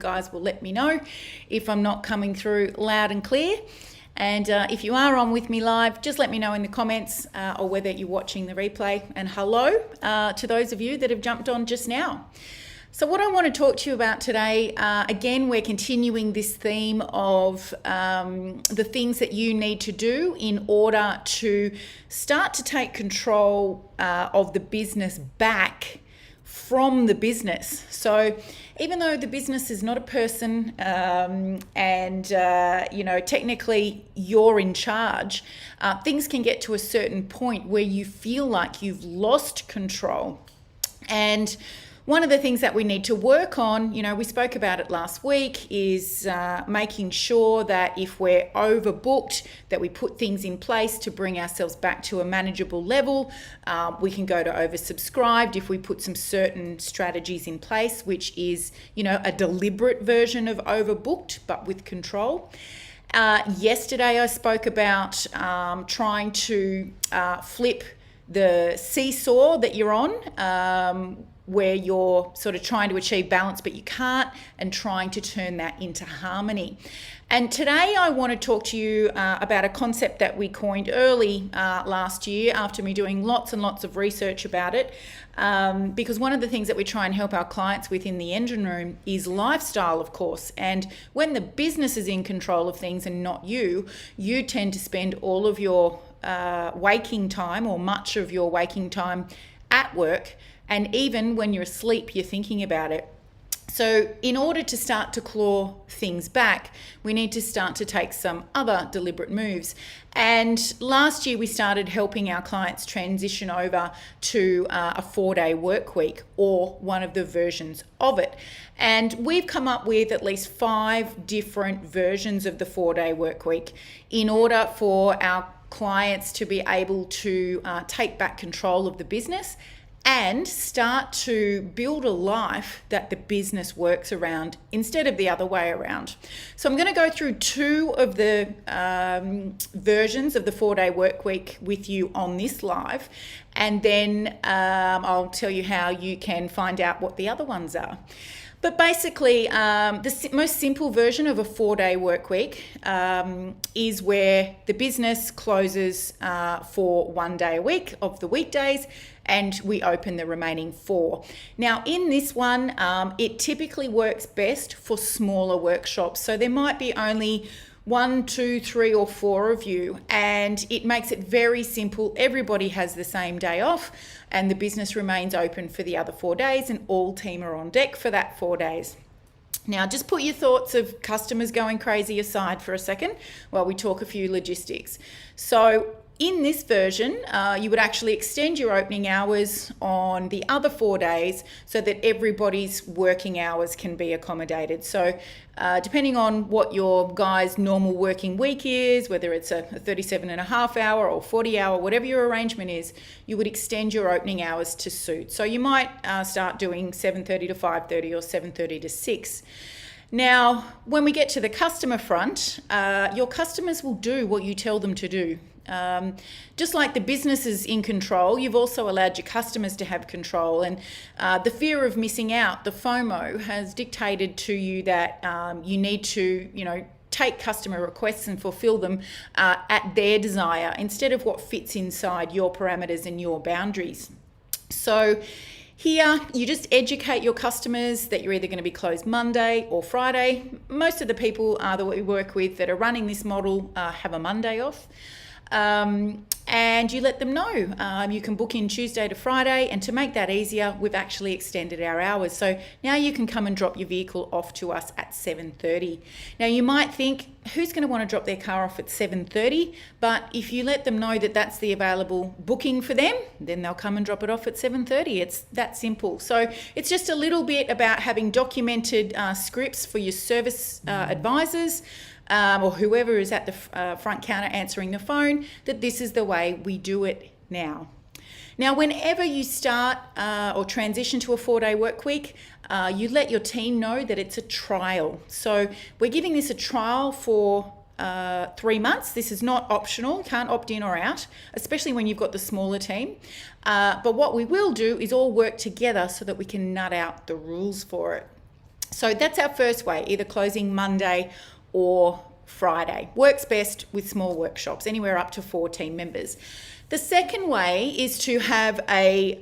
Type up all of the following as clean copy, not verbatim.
guys will let me know if I'm not coming through loud and clear. And if you are on with me live, just let me know in the comments or whether you're watching the replay. And hello to those of you that have jumped on just now. So what I want to talk to you about today, again, we're continuing this theme of the things that you need to do in order to start to take control of the business back from the business. So even though the business is not a person technically you're in charge, things can get to a certain point where you feel like you've lost control. And one of the things that we need to work on, we spoke about it last week, is making sure that if we're overbooked, that we put things in place to bring ourselves back to a manageable level. We can go to oversubscribed if we put some certain strategies in place, which is, a deliberate version of overbooked, but with control. Yesterday, I spoke about trying to flip the seesaw that you're on, where you're sort of trying to achieve balance, but you can't, and trying to turn that into harmony. And today I want to talk to you about a concept that we coined early last year after me doing lots and lots of research about it, because one of the things that we try and help our clients with in the engine room is lifestyle, of course. And when the business is in control of things and not you, you tend to spend all of your waking time, or much of your waking time, at work. And even when you're asleep, you're thinking about it. So in order to start to claw things back, we need to start to take some other deliberate moves. And last year we started helping our clients transition over to a 4-day work week, or one of the versions of it. And we've come up with at least 5 different versions of the 4-day work week in order for our clients to be able to take back control of the business and start to build a life that the business works around instead of the other way around. So I'm going to go through 2 of the versions of the 4-day work week with you on this live, and then I'll tell you how you can find out what the other ones are. But basically, the most simple version of a 4-day work week is where the business closes for 1 day a week of the weekdays, and we open the remaining 4. Now, in this one, it typically works best for smaller workshops. So there might be only 1, 2, 3, or 4 of you, and it makes it very simple. Everybody has the same day off, and the business remains open for the other 4 days, and all team are on deck for that 4 days. Now, just put your thoughts of customers going crazy aside for a second while we talk a few logistics. So in this version, you would actually extend your opening hours on the other 4 days so that everybody's working hours can be accommodated. So depending on what your guy's normal working week is, whether it's a 37.5 hour or 40 hour, whatever your arrangement is, you would extend your opening hours to suit. So you might start doing 7:30 to 5:30 or 7:30 to 6. Now, when we get to the customer front, your customers will do what you tell them to do. Just like the business is in control, you've also allowed your customers to have control. And the fear of missing out, the FOMO, has dictated to you that you need to, take customer requests and fulfill them at their desire instead of what fits inside your parameters and your boundaries. So here, you just educate your customers that you're either going to be closed Monday or Friday. Most of the people that we work with that are running this model have a Monday off. And you let them know you can book in Tuesday to Friday, and to make that easier, we've actually extended our hours. So now you can come and drop your vehicle off to us at 7:30. Now you might think, who's going to want to drop their car off at 7:30? But if you let them know that that's the available booking for them, then they'll come and drop it off at 7:30. It's that simple. So it's just a little bit about having documented scripts for your service advisors, or whoever is at the front counter answering the phone, that this is the way we do it now. Now, whenever you start or transition to a 4-day work week, you let your team know that it's a trial. So we're giving this a trial for 3 months. This is not optional. You can't opt in or out, especially when you've got the smaller team. But what we will do is all work together so that we can nut out the rules for it. So that's our first way, either closing Monday or Friday. Works best with small workshops, anywhere up to 4 team members. The second way is to have a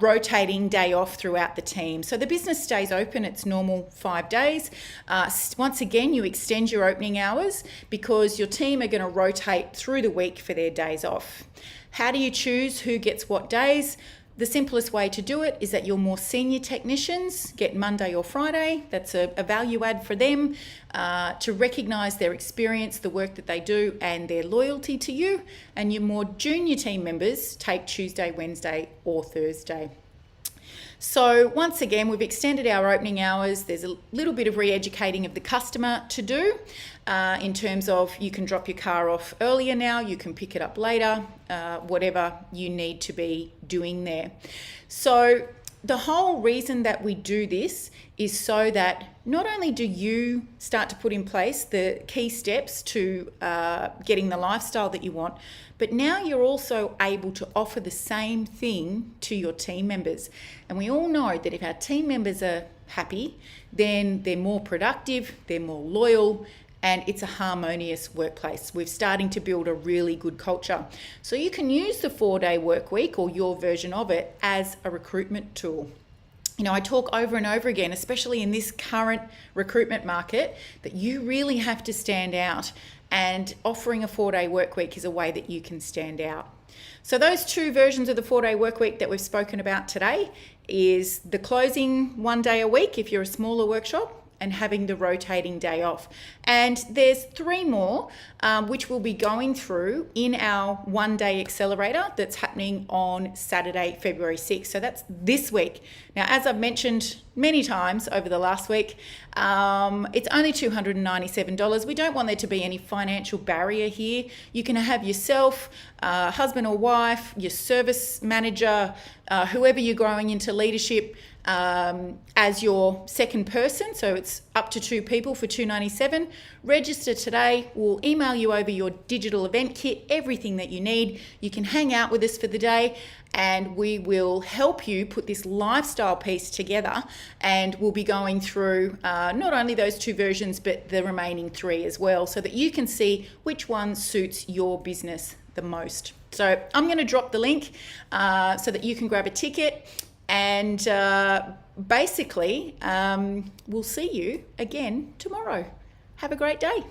rotating day off throughout the team. So the business stays open its normal 5 days. Once again, you extend your opening hours because your team are going to rotate through the week for their days off. How do you choose who gets what days? The simplest way to do it is that your more senior technicians get Monday or Friday. That's a value add for them to recognise their experience, the work that they do, and their loyalty to you. And your more junior team members take Tuesday, Wednesday, or Thursday. So once again, we've extended our opening hours. There's a little bit of re-educating of the customer to do in terms of you can drop your car off earlier now, you can pick it up later, whatever you need to be doing there. So the whole reason that we do this is so that not only do you start to put in place the key steps to getting the lifestyle that you want, but now you're also able to offer the same thing to your team members. And we all know that if our team members are happy, then they're more productive, they're more loyal, and it's a harmonious workplace. We're starting to build a really good culture. So you can use the 4-day work week or your version of it as a recruitment tool. You know, I talk over and over again, especially in this current recruitment market, that you really have to stand out, and offering a 4-day work week is a way that you can stand out. So those 2 versions of the 4-day work week that we've spoken about today is the closing 1 day a week if you're a smaller workshop, and having the rotating day off. And there's 3 more, which we'll be going through in our 1-day accelerator that's happening on Saturday, February 6th. So that's this week. Now, as I've mentioned many times over the last week, it's only $297. We don't want there to be any financial barrier here. You can have yourself, husband or wife, your service manager, whoever you're growing into leadership, as your second person. So it's up to 2 people for $297. Register today. We'll email you over your digital event kit, everything that you need. You can hang out with us for the day, and we will help you put this lifestyle piece together, and we'll be going through not only those 2 versions but the remaining 3 as well, so that you can see which one suits your business the most. So I'm going to drop the link so that you can grab a ticket. And basically, we'll see you again tomorrow. Have a great day.